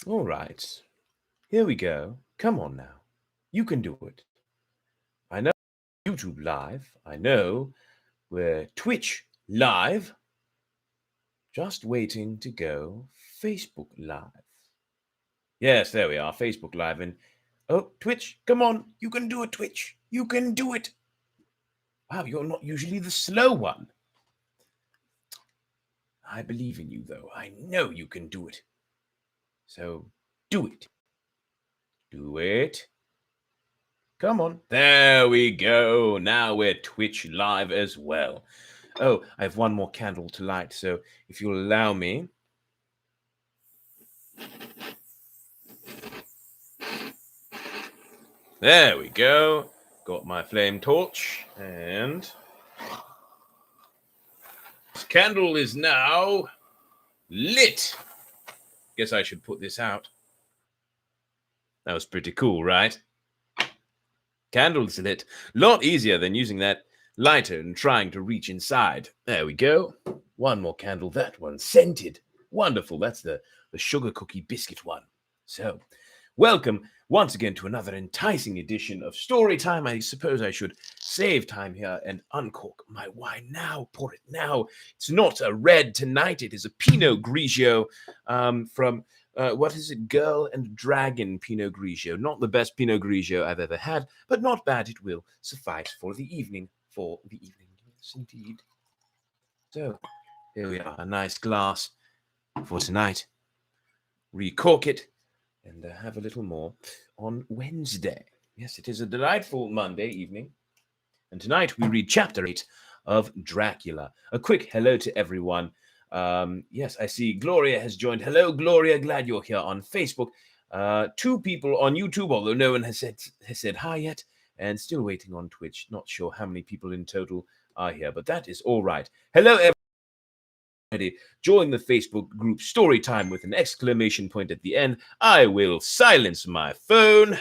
All right. Here we go. Come on now. You can do it. I know YouTube live. I know we're Twitch live. Just waiting to go Facebook live. Yes, there we are. Facebook live. And oh, Twitch, come on. You can do it, Twitch. You can do it. Wow, you're not usually the slow one. I believe in you, though. I know you can do it. So do it. Do it. Come on. There we go. Now we're Twitch live as well. Oh, I have one more candle to light, so if you'll allow me. There we go. Got my flame torch, and this candle is now lit. Guess I should put this out. That was pretty cool, right? Candles lit. A lot easier than using that lighter and trying to reach inside. There we go. One more candle. That one scented. Wonderful. That's the sugar cookie biscuit one. So, welcome once again to another enticing edition of Story Time. I suppose I should save time here and uncork my wine now. Pour it now. It's not a red tonight. It is a Pinot Grigio from what is it? Girl and Dragon Pinot Grigio. Not the best Pinot Grigio I've ever had, but not bad. It will suffice for the evening. For the evening, yes, indeed. So, here we are. A nice glass for tonight. Recork it and have a little more on Wednesday. Yes, it is a delightful Monday evening. And tonight we read chapter 8 of Dracula. A quick hello to everyone. Yes, I see Gloria has joined. Hello, Gloria. Glad you're here on Facebook. 2 people on YouTube, although no one has said hi yet. And still waiting on Twitch. Not sure how many people in total are here, but that is all right. Hello, everybody. Join the Facebook group Storytime with an exclamation point at the end. I will silence my phone.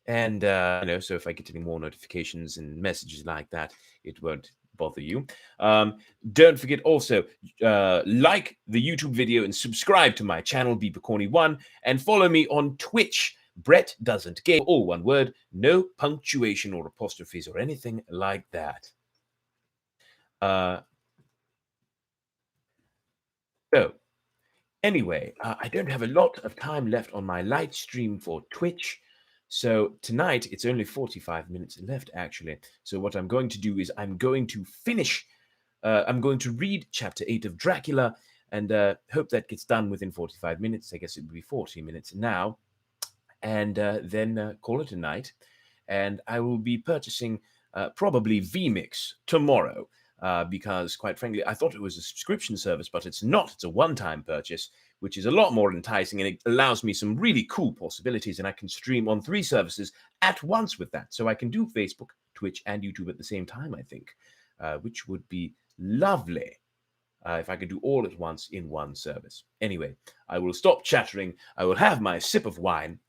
And, so if I get any more notifications and messages like that, it won't bother you. Don't forget also, like the YouTube video and subscribe to my channel, BeeperCorny1, and follow me on Twitch. Brett Doesn't Game, all one word, no punctuation or apostrophes or anything like that. So, anyway, I don't have a lot of time left on my light stream for Twitch. So tonight, it's only 45 minutes left, actually. So what I'm going to do is I'm going to read chapter 8 of Dracula and hope that gets done within 45 minutes. I guess it would be 40 minutes now. And then call it a night. And I will be purchasing probably vMix tomorrow. Because, quite frankly, I thought it was a subscription service, but it's not. It's a one-time purchase, which is a lot more enticing, and it allows me some really cool possibilities, and I can stream on 3 services at once with that. So I can do Facebook, Twitch, and YouTube at the same time, I think, which would be lovely if I could do all at once in one service. Anyway, I will stop chattering. I will have my sip of wine,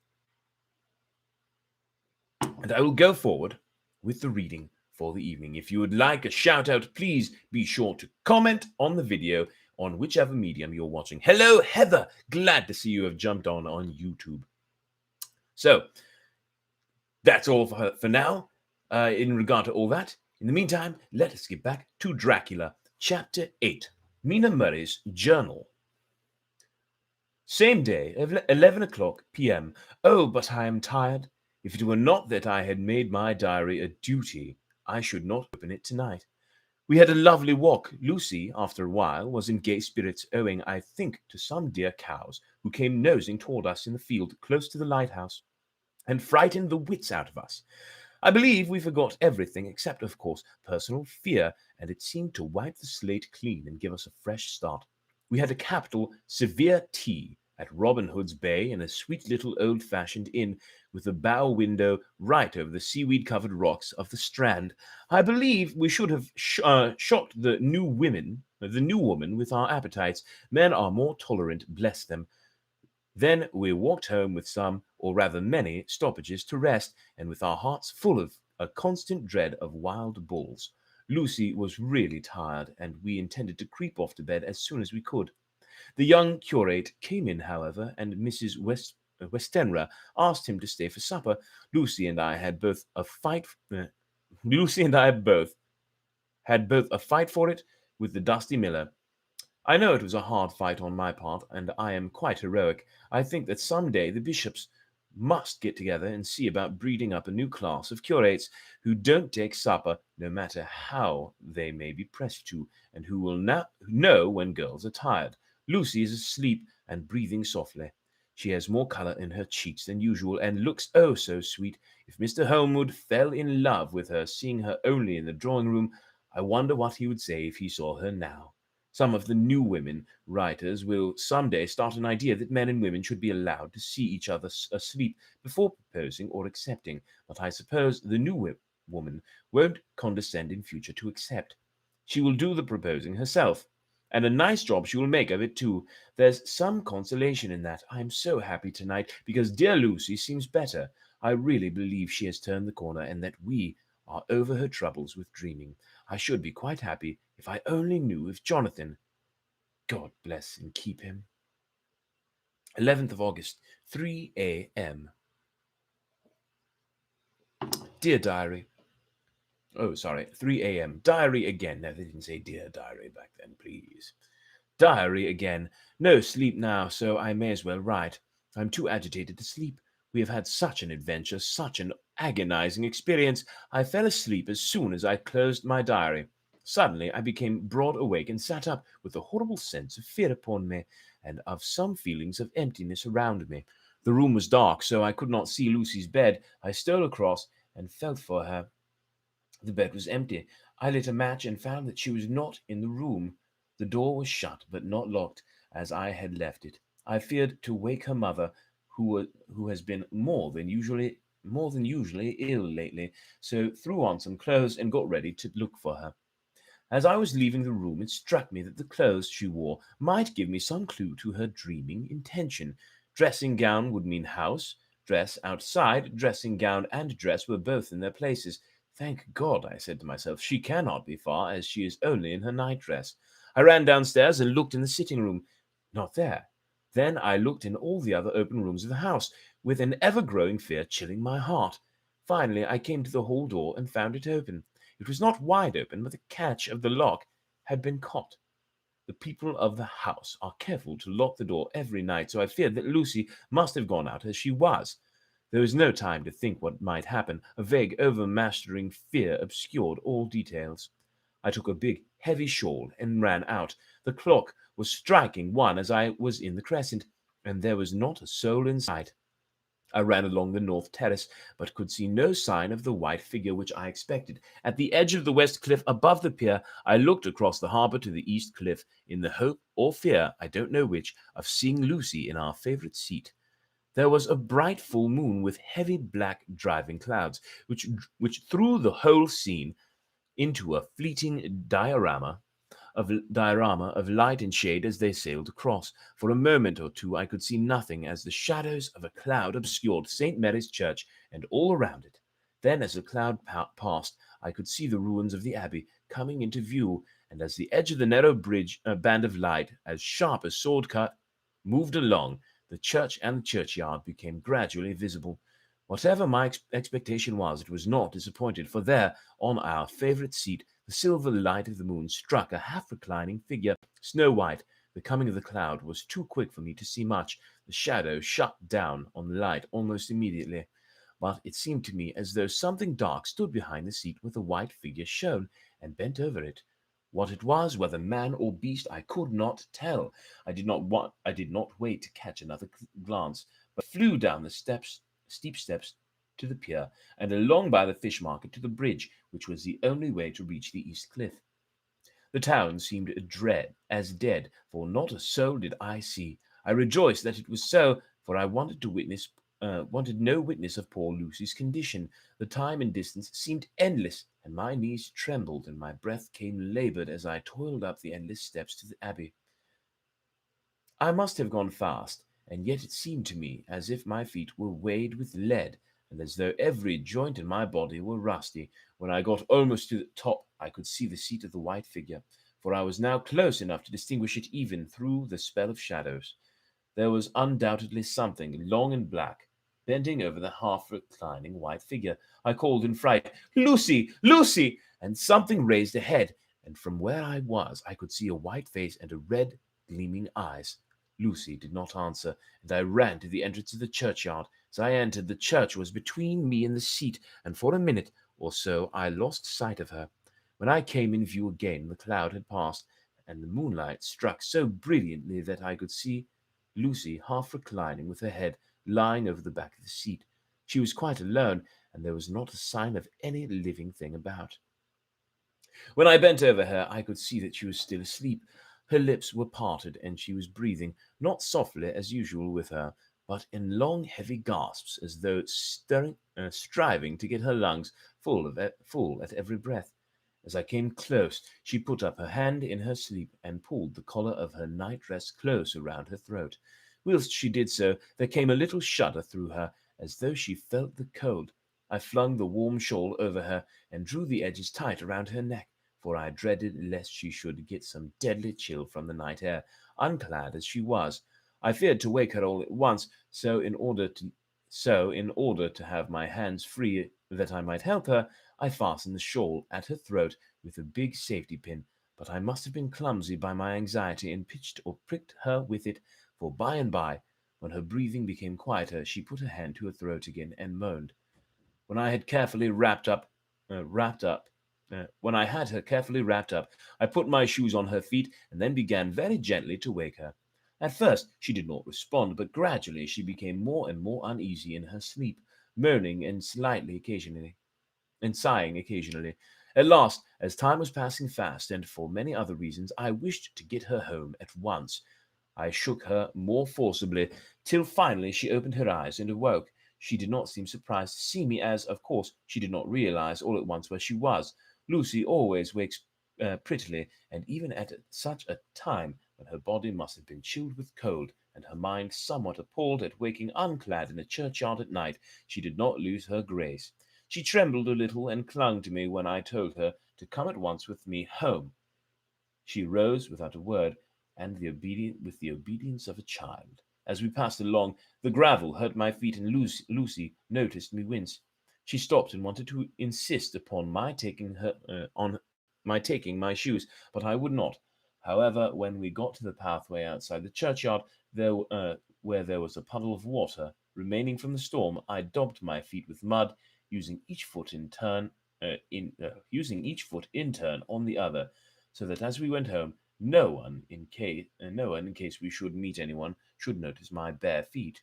and I will go forward with the reading for the evening. If you would like a shout out, please be sure to comment on the video on whichever medium you're watching. Hello, Heather. Glad to see you have jumped on YouTube. So that's all for now in regard to all that. In the meantime, let us get back to Dracula, Chapter 8, Mina Murray's Journal. Same day, 11 o'clock p.m. Oh, but I am tired. If it were not that I had made my diary a duty, I should not open it tonight. We had a lovely walk. Lucy, after a while, was in gay spirits, owing, I think, to some dear cows who came nosing toward us in the field close to the lighthouse, and frightened the wits out of us. I believe we forgot everything except, of course, personal fear, and it seemed to wipe the slate clean and give us a fresh start. We had a capital, severe tea at Robin Hood's Bay in a sweet little old-fashioned inn with a bow window right over the seaweed-covered rocks of the Strand. I believe we should have shocked the new woman with our appetites. Men are more tolerant, bless them. Then we walked home with some, or rather many, stoppages to rest, and with our hearts full of a constant dread of wild bulls. Lucy was really tired, and we intended to creep off to bed as soon as we could. The young curate came in, however, and Mrs. Westenra asked him to stay for supper. Lucy and I had both a fight. Lucy and I both had both a fight for it with the dusty miller. I know it was a hard fight on my part, and I am quite heroic. I think that some day the bishops must get together and see about breeding up a new class of curates who don't take supper, no matter how they may be pressed to, and who will know when girls are tired. Lucy is asleep and breathing softly. She has more colour in her cheeks than usual, and looks oh so sweet. If Mr. Holmwood fell in love with her, seeing her only in the drawing-room, I wonder what he would say if he saw her now. Some of the new women writers will some day start an idea that men and women should be allowed to see each other asleep before proposing or accepting, but I suppose the new woman won't condescend in future to accept. She will do the proposing herself, and a nice job she will make of it too. There's some consolation in that. I am so happy tonight because dear Lucy seems better. I really believe she has turned the corner and that we are over her troubles with dreaming. I should be quite happy if I only knew if Jonathan, God bless and keep him. 11th of August, 3 a.m. Dear Diary. Oh, sorry, 3 a.m. Diary again. No, they didn't say Dear Diary back then, please. Diary again. No sleep now, so I may as well write. I'm too agitated to sleep. We have had such an adventure, such an agonizing experience. I fell asleep as soon as I closed my diary. Suddenly I became broad awake and sat up with a horrible sense of fear upon me, and of some feelings of emptiness around me. The room was dark, so I could not see Lucy's bed. I stole across and felt for her. The bed was empty. I lit a match and found that she was not in the room. The door was shut, but not locked, as I had left it. I feared to wake her mother, who has been more than usually ill lately, so threw on some clothes and got ready to look for her. As I was leaving the room, it struck me that the clothes she wore might give me some clue to her dreaming intention. Dressing gown would mean house, dress outside, dressing gown and dress were both in their places. Thank God, I said to myself, she cannot be far, as she is only in her nightdress. I ran downstairs and looked in the sitting room. Not there. Then I looked in all the other open rooms of the house, with an ever-growing fear chilling my heart. Finally, I came to the hall door and found it open. It was not wide open, but the catch of the lock had been caught. The people of the house are careful to lock the door every night, so I feared that Lucy must have gone out as she was. There was no time to think what might happen. A vague, overmastering fear obscured all details. I took a big, heavy shawl and ran out. The clock was striking 1 as I was in the crescent, and there was not a soul in sight. I ran along the north terrace, but could see no sign of the white figure which I expected. At the edge of the west cliff above the pier, I looked across the harbour to the east cliff, in the hope or fear, I don't know which, of seeing Lucy in our favourite seat. There was a bright full moon with heavy black driving clouds, which threw the whole scene into a fleeting diorama of light and shade as they sailed across. For a moment or two I could see nothing, as the shadows of a cloud obscured St. Mary's Church and all around it. Then, as the cloud passed, I could see the ruins of the abbey coming into view, and as the edge of the narrow band of light, as sharp as sword cut, moved along, the church and the churchyard became gradually visible. Whatever my expectation was, it was not disappointed, for there, on our favourite seat, the silver light of the moon struck a half-reclining figure, snow-white. The coming of the cloud was too quick for me to see much. The shadow shut down on the light almost immediately, but it seemed to me as though something dark stood behind the seat with a white figure shown and bent over it. What it was, whether man or beast, I could not tell. I did not wait to catch another glance, but flew down the steep steps to the pier, and along by the fish market to the bridge, which was the only way to reach the east cliff. The town seemed as dead, for not a soul did I see. I rejoiced that it was so, for I wanted no witness of poor Lucy's condition. The time and distance seemed endless, and my knees trembled and my breath came laboured as I toiled up the endless steps to the abbey. I must have gone fast, and yet it seemed to me as if my feet were weighed with lead, and as though every joint in my body were rusty. When I got almost to the top, I could see the seat of the white figure. for I was now close enough to distinguish it even through the spell of shadows. There was undoubtedly something long and black bending over the half-reclining white figure. I called in fright, "Lucy! Lucy!" and something raised a head, and from where I was I could see a white face and a red, gleaming eyes. Lucy did not answer, and I ran to the entrance of the churchyard. As I entered, the church was between me and the seat, and for a minute or so I lost sight of her. When I came in view again, the cloud had passed, and the moonlight struck so brilliantly that I could see Lucy half reclining with her head lying over the back of the seat. She was quite alone, and there was not a sign of any living thing about. When I bent over her, I could see that she was still asleep. Her lips were parted, and she was breathing, not softly as usual with her, but in long, heavy gasps, as though striving to get her lungs full at every breath. As I came close, she put up her hand in her sleep and pulled the collar of her night-dress close around her throat. Whilst she did so, there came a little shudder through her, as though she felt the cold. I flung the warm shawl over her and drew the edges tight around her neck, for I dreaded lest she should get some deadly chill from the night air, unclad as she was. I feared to wake her all at once, so in order to have my hands free that I might help her, I fastened the shawl at her throat with a big safety pin, but I must have been clumsy by my anxiety and pitched or pricked her with it, for by and by, when her breathing became quieter, she put her hand to her throat again and moaned. When I had carefully when I had her carefully wrapped up, I put my shoes on her feet and then began very gently to wake her. At first she did not respond, but gradually she became more and more uneasy in her sleep, moaning and sighing occasionally. At last, as time was passing fast, and for many other reasons, I wished to get her home at once. I shook her more forcibly, till finally she opened her eyes and awoke. She did not seem surprised to see me, as, of course, she did not realize all at once where she was. Lucy always wakes prettily, and even at such a time when her body must have been chilled with cold, and her mind somewhat appalled at waking unclad in a churchyard at night, she did not lose her grace. She trembled a little and clung to me when I told her to come at once with me home. She rose without a word, and with the obedience of a child. As we passed along, the gravel hurt my feet, and Lucy noticed me wince. She stopped and wanted to insist upon my taking my shoes, but I would not. However, when we got to the pathway outside the churchyard, where there was a puddle of water remaining from the storm, I daubed my feet with mud, using each foot in turn on the other, so that as we went home, no one, in case we should meet anyone, should notice my bare feet.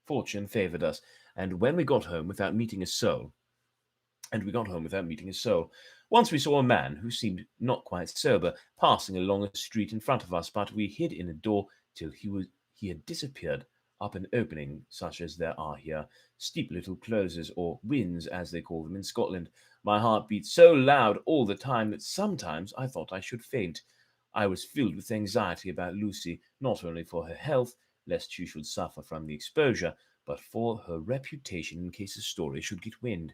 Fortune favored us, and we got home without meeting a soul. Once we saw a man who seemed not quite sober passing along a street in front of us, but we hid in a door till he had disappeared up an opening such as there are here, steep little closes, or wynds as they call them in Scotland. My heart beat so loud all the time that sometimes I thought I should faint. I was filled with anxiety about Lucy, not only for her health, lest she should suffer from the exposure, but for her reputation in case the story should get wind.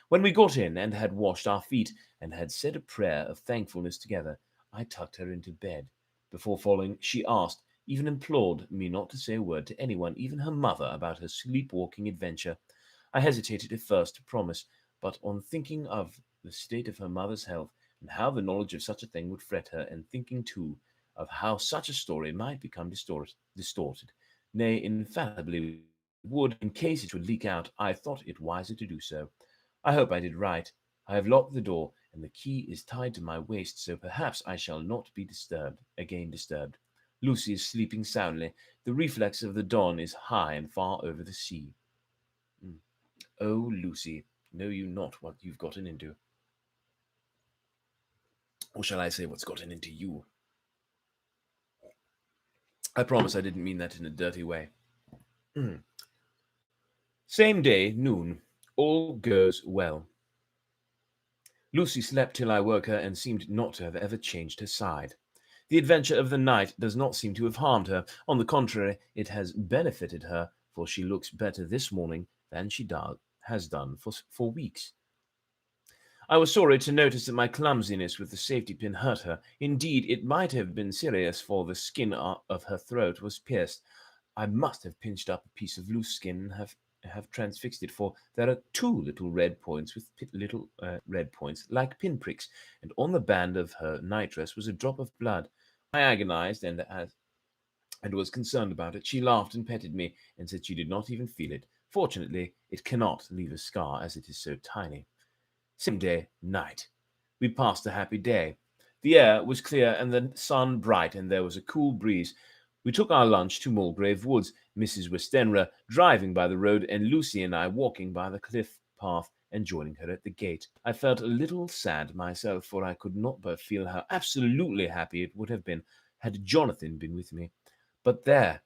When we got in and had washed our feet and had said a prayer of thankfulness together, I tucked her into bed. Before falling, she asked, even implored me not to say a word to anyone, even her mother, about her sleepwalking adventure. I hesitated at first to promise, but on thinking of the state of her mother's health, and how the knowledge of such a thing would fret her, and thinking, too, of how such a story might become distorted, nay, infallibly would, in case it should leak out, I thought it wiser to do so. I hope I did right. I have locked the door, and the key is tied to my waist, so perhaps I shall not be again disturbed. Lucy is sleeping soundly. The reflex of the dawn is high and far over the sea. Oh, Lucy, know you not what you've gotten into? Or shall I say what's gotten into you? I promise I didn't mean that in a dirty way. Same day, noon. All goes well. Lucy slept till I woke her and seemed not to have ever changed her side. The adventure of the night does not seem to have harmed her. On the contrary, it has benefited her, for she looks better this morning than she has done for weeks. I was sorry to notice that my clumsiness with the safety pin hurt her. Indeed, it might have been serious, for the skin of her throat was pierced. I must have pinched up a piece of loose skin and have transfixed it, for there are two little red points with little red points like pinpricks, and on the band of her nightdress was a drop of blood. I agonized and was concerned about it. She laughed and petted me and said she did not even feel it. Fortunately, it cannot leave a scar, as it is so tiny. Same day, night. We passed a happy day. The air was clear and the sun bright, and there was a cool breeze. We took our lunch to Mulgrave Woods, Mrs. Westenra driving by the road, and Lucy and I walking by the cliff path and joining her at the gate. I felt a little sad myself, for I could not but feel how absolutely happy it would have been had Jonathan been with me. But there,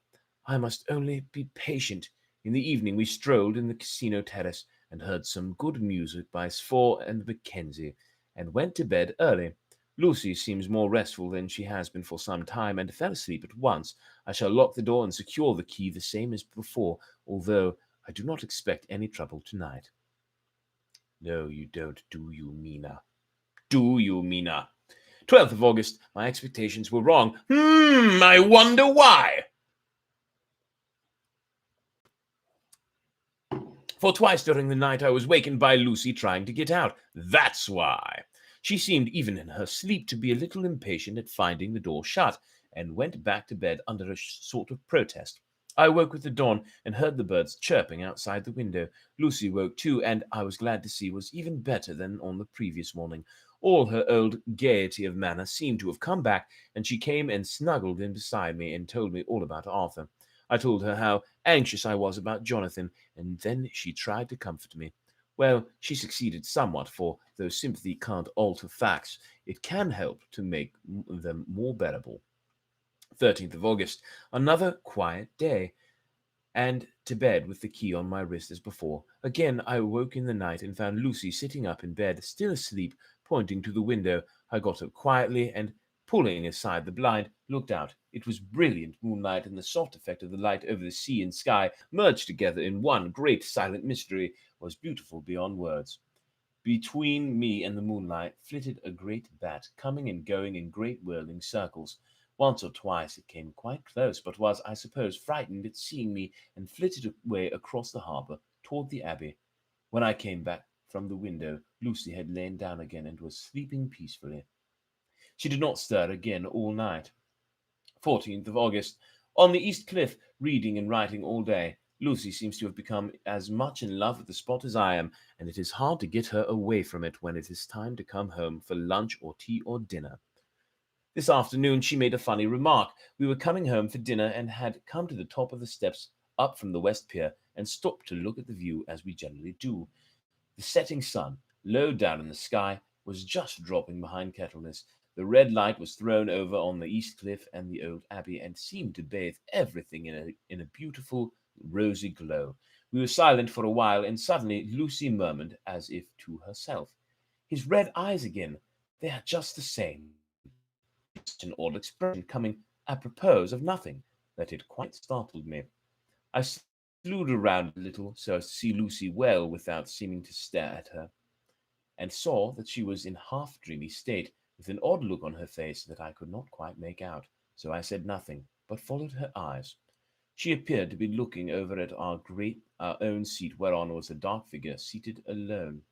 I must only be patient. In the evening we strolled in the casino terrace and heard some good music by Sfor and Mackenzie, and went to bed early. Lucy seems more restful than she has been for some time, and fell asleep at once. I shall lock the door and secure the key the same as before, although I do not expect any trouble tonight. No, you don't, do you, Mina? Do you, Mina? 12th of August. My expectations were wrong. I wonder why. For twice during the night I was wakened by Lucy trying to get out. That's why. She seemed even in her sleep to be a little impatient at finding the door shut, and went back to bed under a sort of protest. I woke with the dawn and heard the birds chirping outside the window. Lucy woke too, and I was glad to see was even better than on the previous morning. All her old gaiety of manner seemed to have come back, and she came and snuggled in beside me and told me all about Arthur. I told her how anxious I was about Jonathan, and then she tried to comfort me. Well, she succeeded somewhat, for though sympathy can't alter facts, it can help to make them more bearable. 13th of August, another quiet day, and to bed with the key on my wrist as before. Again I awoke in the night and found Lucy sitting up in bed, still asleep, pointing to the window. I got up quietly and, pulling aside the blind, looked out. It was brilliant moonlight, and the soft effect of the light over the sea and sky, merged together in one great silent mystery, was beautiful beyond words. Between me and the moonlight flitted a great bat, coming and going in great whirling circles. Once or twice it came quite close, but was, I suppose, frightened at seeing me, and flitted away across the harbour toward the abbey. When I came back from the window, Lucy had lain down again and was sleeping peacefully. She did not stir again all night. 14th of August. On the East Cliff, reading and writing all day. Lucy seems to have become as much in love with the spot as I am, and it is hard to get her away from it when it is time to come home for lunch or tea or dinner. This afternoon she made a funny remark. We were coming home for dinner and had come to the top of the steps up from the West Pier and stopped to look at the view as we generally do. The setting sun, low down in the sky, was just dropping behind Kettleness. The red light was thrown over on the East Cliff and the old abbey, and seemed to bathe everything in a beautiful rosy glow. We were silent for a while, and suddenly Lucy murmured, as if to herself, "His red eyes again. They are just the same." Such an odd expression, coming apropos of nothing, that it quite startled me. I slewed around a little so as to see Lucy well without seeming to stare at her, and saw that she was in half-dreamy state, with an odd look on her face that I could not quite make out, so I said nothing, but followed her eyes. She appeared to be looking over at our own seat, whereon was a dark figure seated alone.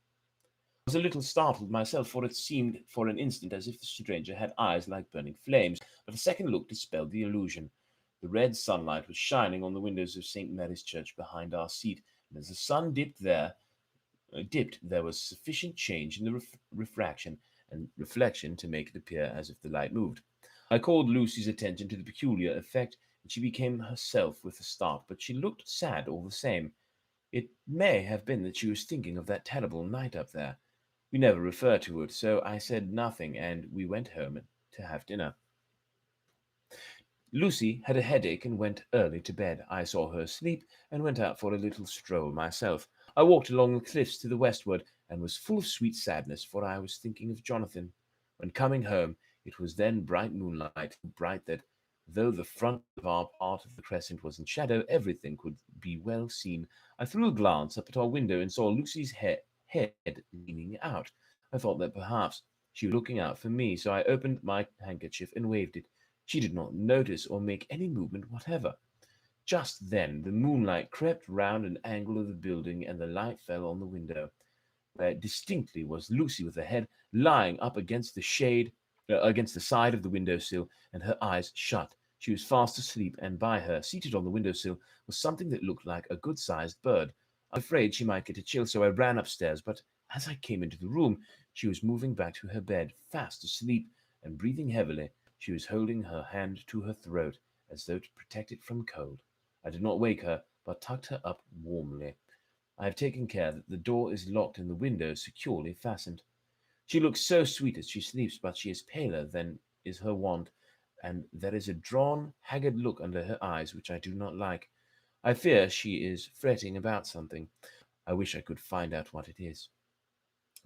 I was a little startled myself, for it seemed for an instant as if the stranger had eyes like burning flames, but a second look dispelled the illusion. The red sunlight was shining on the windows of St. Mary's Church behind our seat, and as the sun dipped, there was sufficient change in the refraction and reflection to make it appear as if the light moved. I called Lucy's attention to the peculiar effect, and she became herself with a start, but she looked sad all the same. It may have been that she was thinking of that terrible night up there. We never referred to it, so I said nothing, and we went home to have dinner. Lucy had a headache and went early to bed. I saw her asleep and went out for a little stroll myself. I walked along the cliffs to the westward, and was full of sweet sadness, for I was thinking of Jonathan. When coming home, it was then bright moonlight, so bright that, though the front of our part of the crescent was in shadow, everything could be well seen. I threw a glance up at our window and saw Lucy's head leaning out. I thought that perhaps she was looking out for me, so I opened my handkerchief and waved it. She did not notice or make any movement whatever. Just then the moonlight crept round an angle of the building, and the light fell on the window, where distinctly was Lucy with her head lying up against the against the side of the window sill, and her eyes shut. She was fast asleep, and by her, seated on the window sill, was something that looked like a good-sized bird. I was afraid she might get a chill, so I ran upstairs, but as I came into the room, she was moving back to her bed, fast asleep and breathing heavily. She was holding her hand to her throat, as though to protect it from cold. I did not wake her, but tucked her up warmly. I have taken care that the door is locked and the window securely fastened. She looks so sweet as she sleeps, but she is paler than is her wont, and there is a drawn, haggard look under her eyes which I do not like. I fear she is fretting about something. I wish I could find out what it is.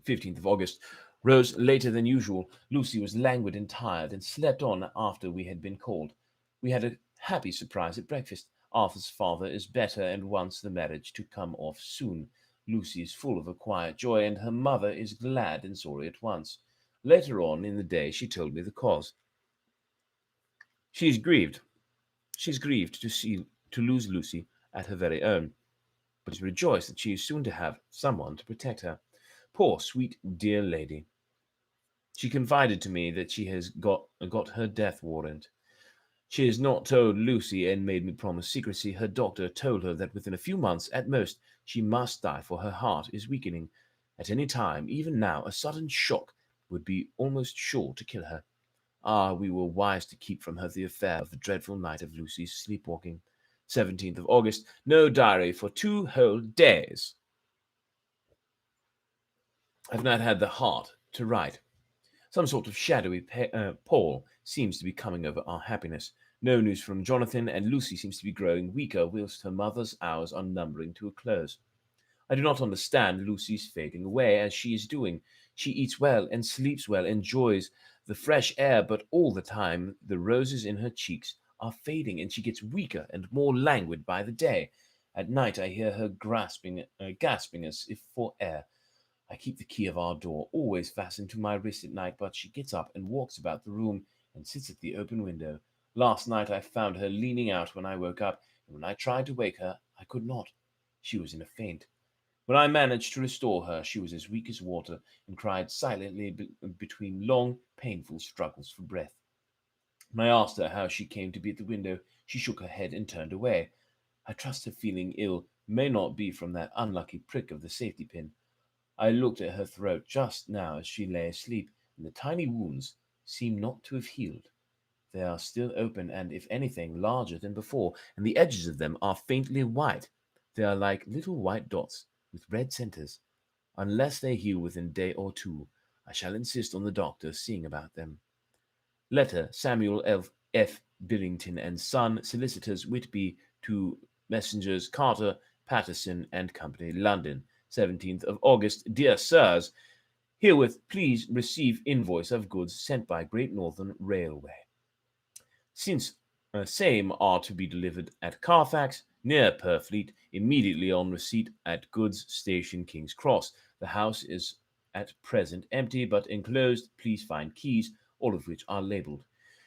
15th of August. Rose later than usual. Lucy was languid and tired, and slept on after we had been called. We had a happy surprise at breakfast. Arthur's father is better and wants the marriage to come off soon. Lucy is full of a quiet joy, and her mother is glad and sorry at once. Later on in the day she told me the cause. She is grieved. She is grieved to lose Lucy at her very own, but is rejoiced that she is soon to have someone to protect her. Poor, sweet, dear lady. She confided to me that she has got her death warrant. She has not told Lucy and made me promise secrecy. Her doctor told her that within a few months at most she must die, for her heart is weakening. At any time, even now, a sudden shock would be almost sure to kill her. Ah, we were wise to keep from her the affair of the dreadful night of Lucy's sleepwalking. 17th of August. No diary for 2 whole days. I've not had the heart to write. Some sort of shadowy pall seems to be coming over our happiness. No news from Jonathan, and Lucy seems to be growing weaker, whilst her mother's hours are numbering to a close. I do not understand Lucy's fading away, as she is doing. She eats well and sleeps well, enjoys the fresh air, but all the time the roses in her cheeks are fading, and she gets weaker and more languid by the day. At night I hear her gasping as if for air. I keep the key of our door always fastened to my wrist at night, but she gets up and walks about the room and sits at the open window. Last night I found her leaning out when I woke up, and when I tried to wake her, I could not. She was in a faint. When I managed to restore her, she was as weak as water, and cried silently between long, painful struggles for breath. When I asked her how she came to be at the window, she shook her head and turned away. I trust her feeling ill may not be from that unlucky prick of the safety pin. I looked at her throat just now as she lay asleep, and the tiny wounds seem not to have healed. They are still open, and, if anything, larger than before, and the edges of them are faintly white. They are like little white dots with red centers. Unless they heal within a day or two, I shall insist on the doctor seeing about them. Letter Samuel F. Billington and Son, Solicitors, Whitby, to Messengers Carter, Patterson and Company, London, 17th of August. Dear Sirs, herewith please receive invoice of goods sent by Great Northern Railway. Since same are to be delivered at Carfax, near Purfleet, immediately on receipt at Goods Station, King's Cross. The house is at present empty, but enclosed please find keys, all of which are labelled.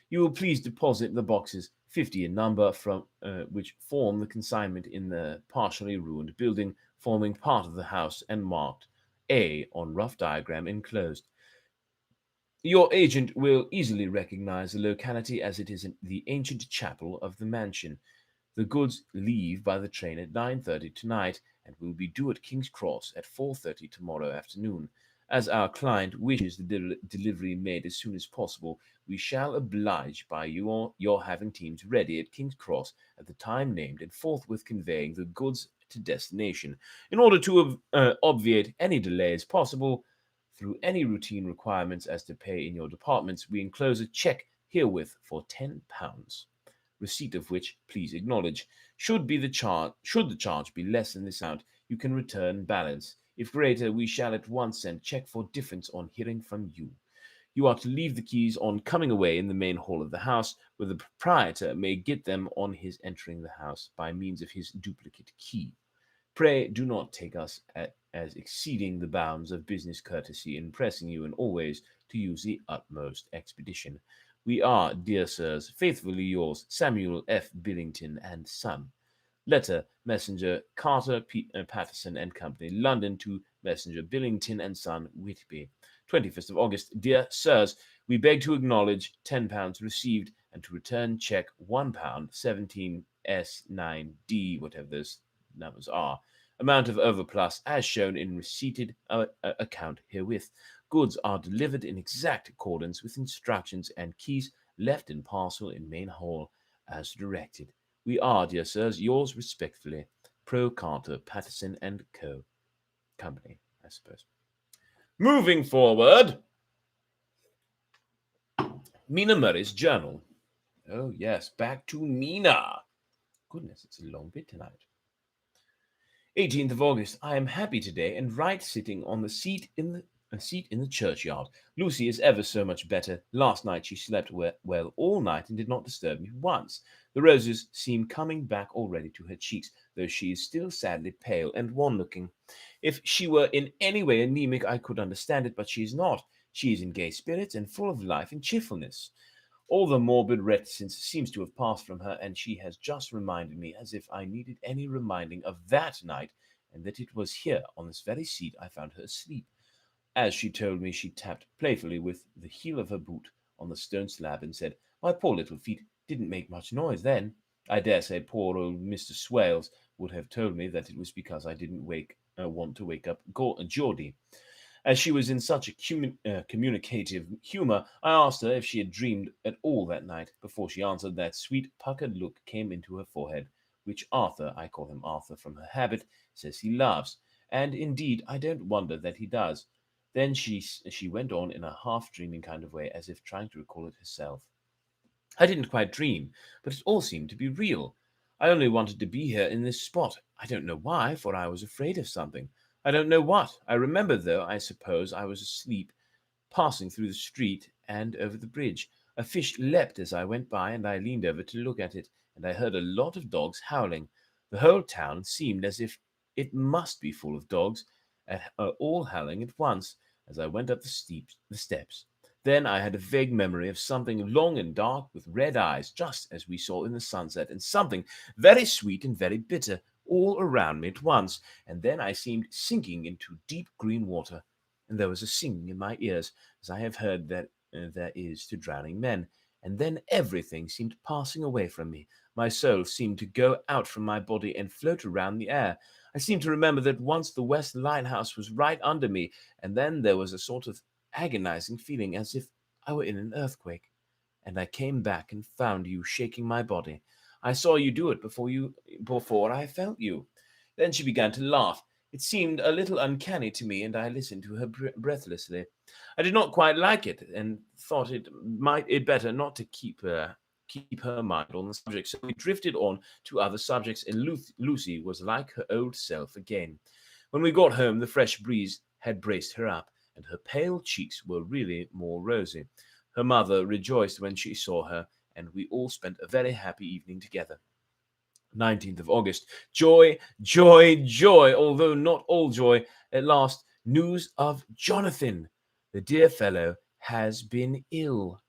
You will please deposit the boxes, 50 in number, from which form the consignment in the partially ruined building forming part of the house and marked A on rough diagram enclosed. Your agent will easily recognize the locality, as it is in the ancient chapel of the mansion. The goods leave by the train at 9:30 tonight, and will be due at King's Cross at 4:30 tomorrow afternoon. As our client wishes the delivery made as soon as possible, we shall oblige by your having teams ready at King's Cross at the time named, and forthwith conveying the goods to destination. In order to obviate any delays possible through any routine requirements as to pay in your departments, we enclose a check herewith for £10, receipt of which please acknowledge. Should the charge be less than this amount, you can return balance. If greater, we shall at once send check for difference on hearing from you. You are to leave the keys on coming away in the main hall of the house, where the proprietor may get them on his entering the house by means of his duplicate key. Pray do not take us as exceeding the bounds of business courtesy in pressing you and always to use the utmost expedition. We are, dear sirs, faithfully yours, Samuel F. Billington and Son. Letter, Messenger Carter Patterson and Company, London to Messenger Billington and Son, Whitby. 21st of August. Dear Sirs, we beg to acknowledge £10 received and to return cheque £1, 17S9D, whatever those numbers are. Amount of overplus as shown in receipted account herewith. Goods are delivered in exact accordance with instructions and keys left in parcel in main hall as directed. We are, dear sirs, yours respectfully, Pro Carter, Patterson and Co. Company, I suppose. Moving forward, Mina Murray's journal. Oh, yes, back to Mina. Goodness, it's a long bit tonight. 18th of August. I am happy today and right sitting on the seat in the churchyard. Lucy is ever so much better. Last night she slept well all night and did not disturb me once. The roses seem coming back already to her cheeks, though she is still sadly pale and wan-looking. If she were in any way anemic, I could understand it, but she is not. She is in gay spirits and full of life and cheerfulness. All the morbid reticence seems to have passed from her, and she has just reminded me, as if I needed any reminding, of that night, and that it was here, on this very seat, I found her asleep. As she told me, she tapped playfully with the heel of her boot on the stone slab and said, "My poor little feet didn't make much noise then." I dare say poor old Mr. Swales would have told me that it was because I didn't want to wake up Geordie. As she was in such a communicative humour, I asked her if she had dreamed at all that night. Before she answered, that sweet puckered look came into her forehead, which Arthur, I call him Arthur from her habit, says he loves, and indeed I don't wonder that he does. Then she went on in a half-dreaming kind of way, as if trying to recall it herself. I didn't quite dream, but it all seemed to be real. I only wanted to be here in this spot. I don't know why, for I was afraid of something. I don't know what. I remember, though, I suppose I was asleep, passing through the street and over the bridge. A fish leapt as I went by, and I leaned over to look at it, and I heard a lot of dogs howling. The whole town seemed as if it must be full of dogs, all howling at once, as I went up the steps. Then I had a vague memory of something long and dark with red eyes, just as we saw in the sunset, and something very sweet and very bitter all around me at once, and then I seemed sinking into deep green water, and there was a singing in my ears, as I have heard that there is to drowning men, and then everything seemed passing away from me. My soul seemed to go out from my body and float around the air. I seem to remember that once the West Lighthouse was right under me, and then there was a sort of agonizing feeling as if I were in an earthquake, and I came back and found you shaking my body. I saw you do it before I felt you. Then she began to laugh. It seemed a little uncanny to me, and I listened to her breathlessly. I did not quite like it, and thought it better not to keep her mind on the subject. So we drifted on to other subjects, and Lucy was like her old self again. When we got home, the fresh breeze had braced her up, and her pale cheeks were really more rosy. Her mother rejoiced when she saw her, and we all spent a very happy evening together. 19th of August. Joy, joy, joy, although not all joy. At last, news of Jonathan. The dear fellow has been ill.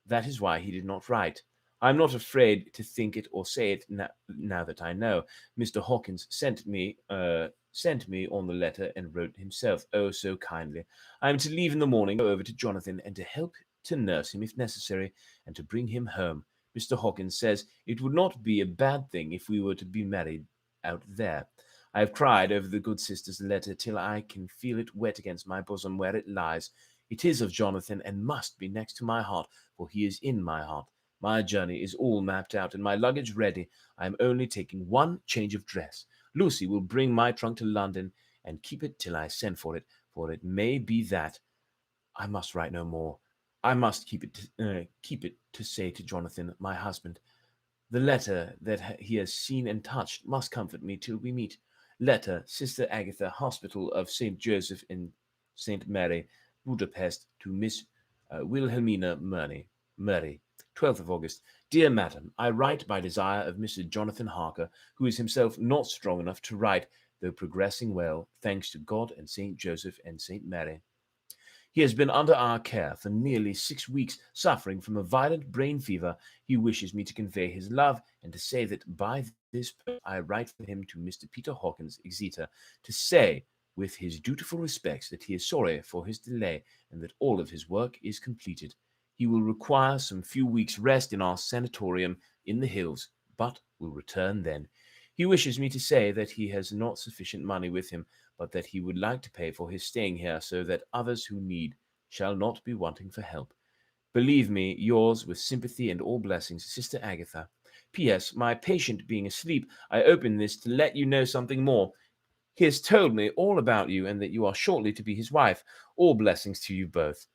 That is why he did not write. I am not afraid to think it or say it now that I know. Mr. Hawkins sent me on the letter and wrote himself, oh, so kindly. I am to leave in the morning, go over to Jonathan, and to help to nurse him if necessary, and to bring him home. Mr. Hawkins says it would not be a bad thing if we were to be married out there. I have cried over the good sister's letter till I can feel it wet against my bosom where it lies. It is of Jonathan, and must be next to my heart, for he is in my heart. My journey is all mapped out, and my luggage ready. I am only taking one change of dress. Lucy will bring my trunk to London, and keep it till I send for it may be that I must write no more. I must keep it to say to Jonathan, my husband. The letter that he has seen and touched must comfort me till we meet. Letter, Sister Agatha, Hospital of St. Joseph in St. Mary, Budapest, to Miss Wilhelmina Murray. 12th of August. Dear Madam, I write by desire of Mr. Jonathan Harker, who is himself not strong enough to write, though progressing well, thanks to God and Saint Joseph and Saint Mary. He has been under our care for nearly 6 weeks, suffering from a violent brain fever. He wishes me to convey his love and to say that by this post I write for him to Mr. Peter Hawkins, Exeter, to say, with his dutiful respects, that he is sorry for his delay and that all of his work is completed. He will require some few weeks' rest in our sanatorium in the hills, but will return then. He wishes me to say that he has not sufficient money with him, but that he would like to pay for his staying here so that others who need shall not be wanting for help. Believe me, yours with sympathy and all blessings, Sister Agatha. P.S. My patient being asleep, I open this to let you know something more. He has told me all about you and that you are shortly to be his wife. All blessings to you both.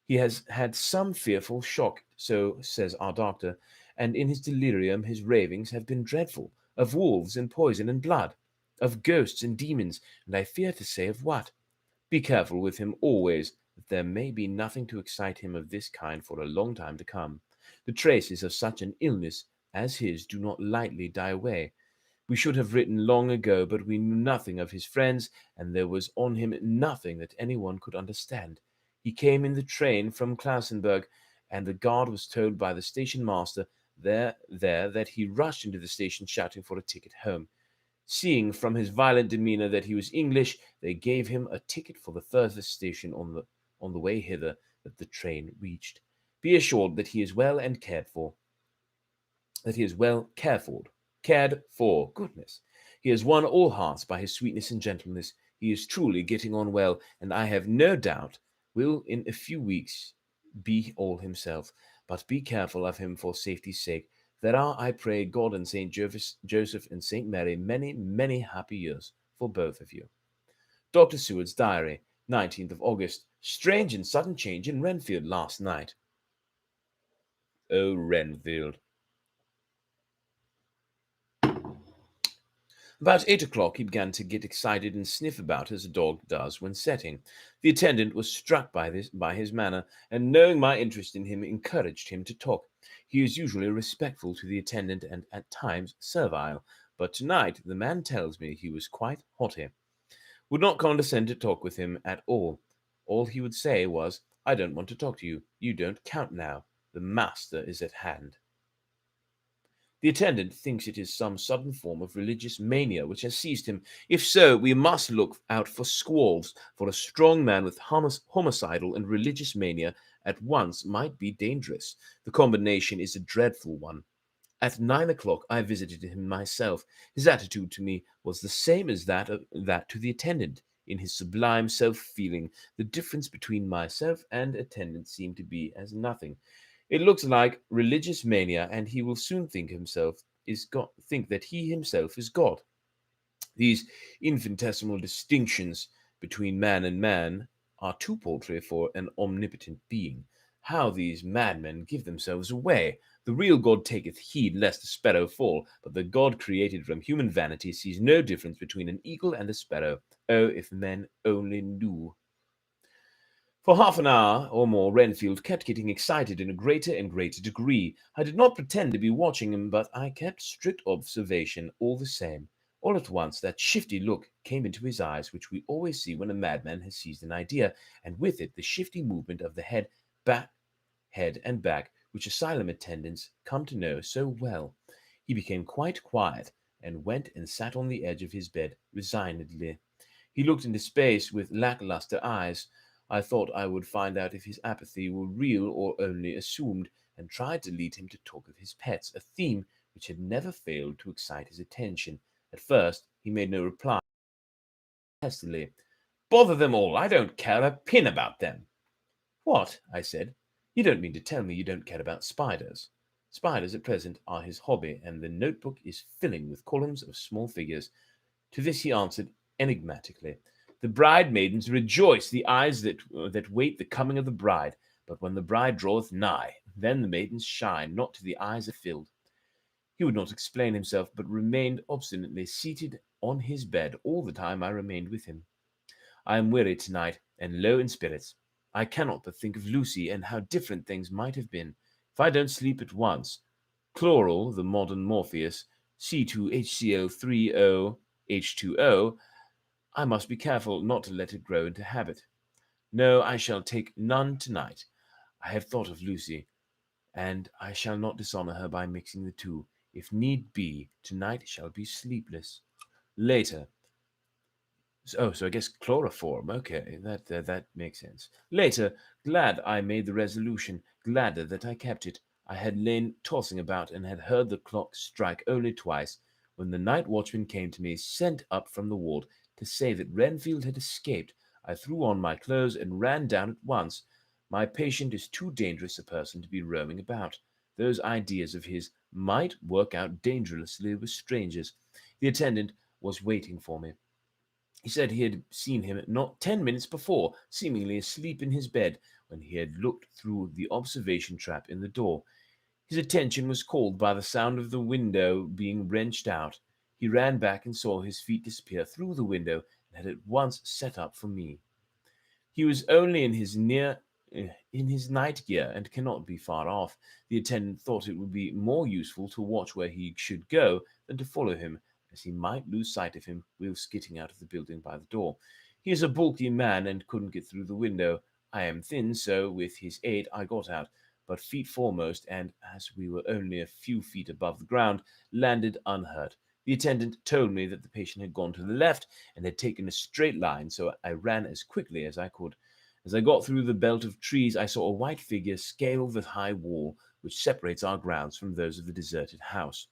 He has had some fearful shock, so says our doctor, and in his delirium his ravings have been dreadful, of wolves and poison and blood, of ghosts and demons, and I fear to say of what. Be careful with him always, that there may be nothing to excite him of this kind for a long time to come. The traces of such an illness as his do not lightly die away. We should have written long ago, but we knew nothing of his friends, and there was on him nothing that anyone could understand. He came in the train from Klausenburg, and the guard was told by the station master there that he rushed into the station shouting for a ticket home. Seeing from his violent demeanour that he was English, they gave him a ticket for the furthest station on the way hither that the train reached. Be assured that he is well and cared for. Cared for. Goodness. He has won all hearts by his sweetness and gentleness. He is truly getting on well, and I have no doubt will in a few weeks be all himself. But be careful of him for safety's sake. There are, I pray, God and Saint Joseph and Saint Mary many, many happy years for both of you. Dr. Seward's Diary, 19th of August. Strange and sudden change in Renfield last night. Oh, Renfield. About 8 o'clock he began to get excited and sniff about as a dog does when setting. The attendant was struck by his manner, and knowing my interest in him, encouraged him to talk. He is usually respectful to the attendant and at times servile, but tonight the man tells me he was quite haughty. Would not condescend to talk with him at all. All he would say was, "I don't want to talk to you. You don't count now. The master is at hand." The attendant thinks it is some sudden form of religious mania which has seized him. If so, we must look out for squalls, for a strong man with homicidal and religious mania at once might be dangerous. The combination is a dreadful one. At 9 o'clock I visited him myself. His attitude to me was the same as that to the attendant. In his sublime self-feeling, the difference between myself and attendant seemed to be as nothing. It looks like religious mania, and he will soon think that he himself is God. These infinitesimal distinctions between man and man are too paltry for an omnipotent being. How these madmen give themselves away! The real God taketh heed lest a sparrow fall, but the God created from human vanity sees no difference between an eagle and a sparrow. Oh, if men only knew! For half an hour or more, Renfield kept getting excited in a greater and greater degree. I did not pretend to be watching him, but I kept strict observation all the same. All at once, that shifty look came into his eyes, which we always see when a madman has seized an idea, and with it the shifty movement of the head and back, which asylum attendants come to know so well. He became quite quiet, and went and sat on the edge of his bed resignedly. He looked into space with lackluster eyes. I thought I would find out if his apathy were real or only assumed, and tried to lead him to talk of his pets, a theme which had never failed to excite his attention. At first he made no reply. Testily, "Bother them all! I don't care a pin about them." "What?" I said. "You don't mean to tell me you don't care about spiders?" Spiders at present are his hobby, and the notebook is filling with columns of small figures. To this he answered enigmatically, "The bride maidens rejoice, the eyes that wait the coming of the bride. But when the bride draweth nigh, then the maidens shine, not to the eyes are filled." He would not explain himself, but remained obstinately seated on his bed all the time I remained with him. I am weary tonight, and low in spirits. I cannot but think of Lucy, and how different things might have been. If I don't sleep at once, chloral, the modern Morpheus, C2HCO3O, H2O, I must be careful not to let it grow into habit. No, I shall take none tonight. I have thought of Lucy, and I shall not dishonor her by mixing the two. If need be, tonight shall be sleepless. Later. So I guess chloroform. Okay, that makes sense. Later, glad I made the resolution, gladder that I kept it. I had lain tossing about and had heard the clock strike only twice, when the night watchman came to me, sent up from the ward, to say that Renfield had escaped. I threw on my clothes and ran down at once. My patient is too dangerous a person to be roaming about. Those ideas of his might work out dangerously with strangers. The attendant was waiting for me. He said he had seen him not 10 minutes before, seemingly asleep in his bed, when he had looked through the observation trap in the door. His attention was called by the sound of the window being wrenched out. He ran back and saw his feet disappear through the window, and had at once set up for me. He was only in his night gear and cannot be far off. The attendant thought it would be more useful to watch where he should go than to follow him, as he might lose sight of him whilst getting out of the building by the door. He is a bulky man and couldn't get through the window. I am thin, so with his aid I got out, but feet foremost, and as we were only a few feet above the ground, landed unhurt. The attendant told me that the patient had gone to the left and had taken a straight line, so I ran as quickly as I could. As I got through the belt of trees, I saw a white figure scale the high wall which separates our grounds from those of the deserted house.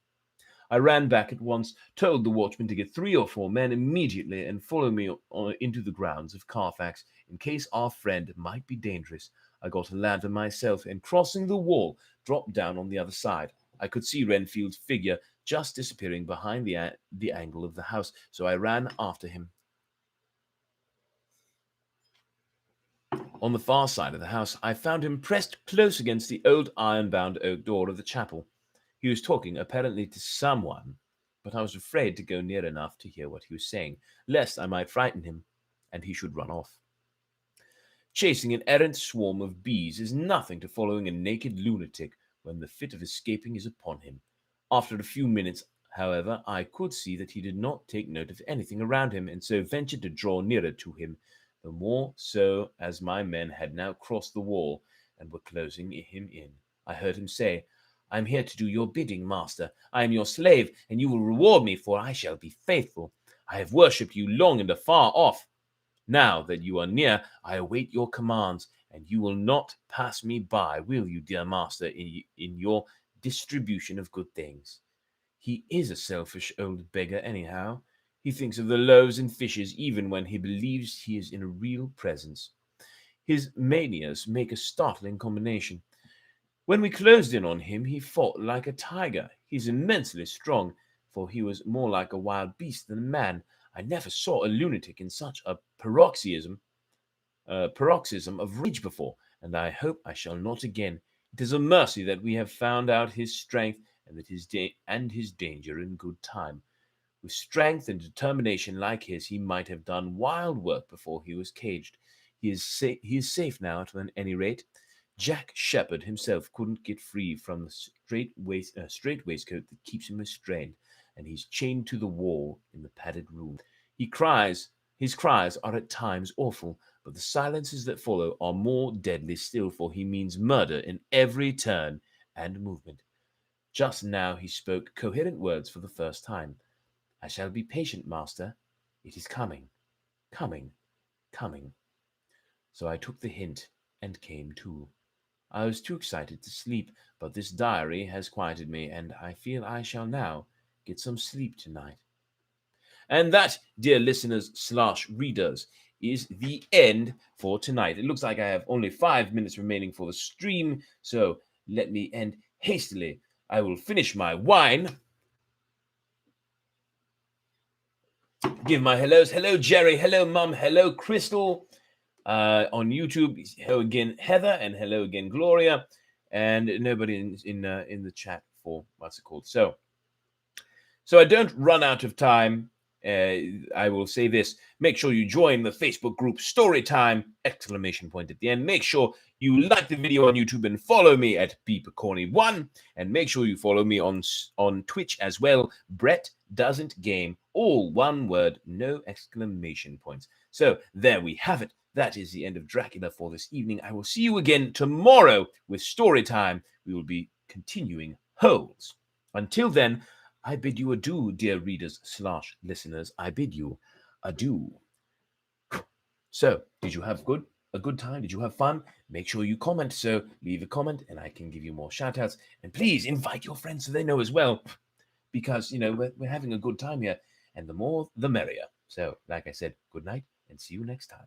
I ran back at once, told the watchman to get 3 or 4 men immediately and follow me into the grounds of Carfax, in case our friend might be dangerous. I got a lantern myself, and crossing the wall, dropped down on the other side. I could see Renfield's figure just disappearing behind the angle of the house, so I ran after him. On the far side of the house, I found him pressed close against the old iron-bound oak door of the chapel. He was talking apparently to someone, but I was afraid to go near enough to hear what he was saying, lest I might frighten him, and he should run off. Chasing an errant swarm of bees is nothing to following a naked lunatic when the fit of escaping is upon him. After a few minutes, however, I could see that he did not take note of anything around him, and so ventured to draw nearer to him, the more so as my men had now crossed the wall and were closing him in. I heard him say, "I am here to do your bidding, master. I am your slave, and you will reward me, for I shall be faithful. I have worshipped you long and afar off. Now that you are near, I await your commands, and you will not pass me by, will you, dear master, in your distribution of good things?" He is a selfish old beggar, anyhow. He thinks of the loaves and fishes even when he believes he is in a real presence. His manias make a startling combination. When we closed in on him, he fought like a tiger. He's immensely strong, for he was more like a wild beast than a man. I never saw a lunatic in such a paroxysm of rage before, and I hope I shall not again. It is a mercy that we have found out his strength and that his danger in good time. With strength and determination like his, he might have done wild work before he was caged. He is safe now, at any rate. Jack Sheppard himself couldn't get free from the strait waistcoat that keeps him restrained, and he's chained to the wall in the padded room. His cries are at times awful, but the silences that follow are more deadly still, for he means murder in every turn and movement. Just now he spoke coherent words for the first time. "I shall be patient, master. It is coming, coming, coming." So I took the hint and came to. I was too excited to sleep, but this diary has quieted me, and I feel I shall now get some sleep tonight. And that, dear listeners/readers, is the end for tonight. It looks like I have only 5 minutes remaining for the stream, so let me end hastily. I will finish my wine. Give my hellos. Hello, Jerry. Hello, Mum. Hello, Crystal. On YouTube, hello again, Heather, and hello again, Gloria, and nobody in the chat for what's it called. So I don't run out of time. I will say this: make sure you join the Facebook group Storytime! At the end. Make sure you like the video on YouTube and follow me at BeeperCorny1, and make sure you follow me on Twitch as well. Brett Doesn't Game, all one word, no exclamation points. So there we have it. That is the end of Dracula for this evening. I will see you again tomorrow with Storytime. We will be continuing Holes. Until then, I bid you adieu, dear readers / listeners. I bid you adieu. So, did you have a good time? Did you have fun? Make sure you comment. So leave a comment and I can give you more shout outs. And please invite your friends so they know as well, because, you know, we're having a good time here, and the more, the merrier. So, like I said, good night and see you next time.